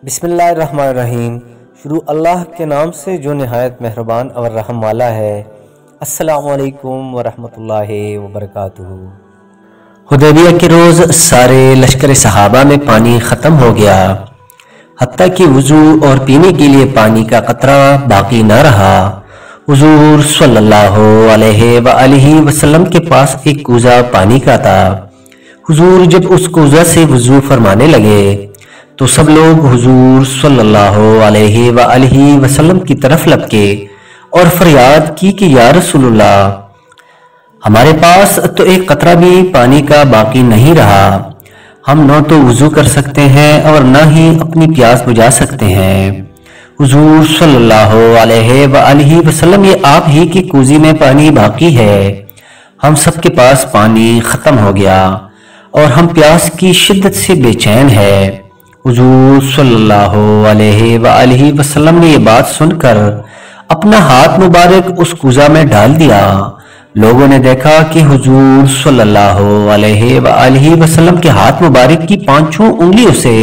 بسم اللہ الرحمن الرحیم۔ شروع اللہ کے نام سے جو نہایت مہربان اور رحم والا ہے۔ السلام علیکم ورحمۃ اللہ وبرکاتہ۔ حدیبیہ کے روز سارے لشکر صحابہ میں پانی ختم ہو گیا، حتیٰ کہ وضو اور پینے کے لیے پانی کا قطرہ باقی نہ رہا۔ حضور صلی اللہ علیہ وآلہ وسلم کے پاس ایک کوزہ پانی کا تھا۔ حضور جب اس کوزہ سے وضو فرمانے لگے تو سب لوگ حضور صلی اللہ علیہ وآلہ وسلم کی طرف لپکے اور فریاد کی کہ یا رسول اللہ، ہمارے پاس تو ایک قطرہ بھی پانی کا باقی نہیں رہا، ہم نہ تو وضو کر سکتے ہیں اور نہ ہی اپنی پیاس بجھا سکتے ہیں۔ حضور صلی اللہ علیہ وآلہ وسلم، یہ آپ ہی کی کوزی میں پانی باقی ہے، ہم سب کے پاس پانی ختم ہو گیا اور ہم پیاس کی شدت سے بے چین ہے۔ حضور صلی اللہ علیہ وآلہ وسلم نے یہ بات سن کر اپنا ہاتھ مبارک اس کوزہ میں ڈال دیا۔ لوگوں نے دیکھا کہ حضور صلی اللہ علیہ وآلہ وسلم کے ہاتھ مبارک کی 5 انگلیوں سے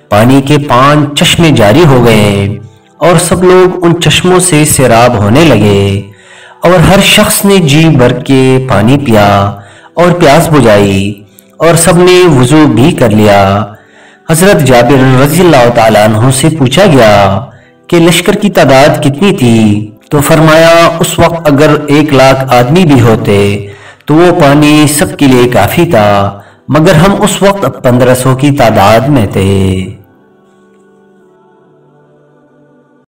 پانی کے 5 چشمے جاری ہو گئے اور سب لوگ ان چشموں سے سیراب ہونے لگے اور ہر شخص نے جی بھر کے پانی پیا اور پیاس بجھائی اور سب نے وضو بھی کر لیا۔ حضرت جابر رضی اللہ تعالیٰ عنہ سے پوچھا گیا کہ لشکر کی تعداد کتنی تھی؟ تو فرمایا اس وقت اگر 1,00,000 آدمی بھی ہوتے تو وہ پانی سب کے لیے کافی تھا، مگر ہم اس وقت 1500 کی تعداد میں تھے۔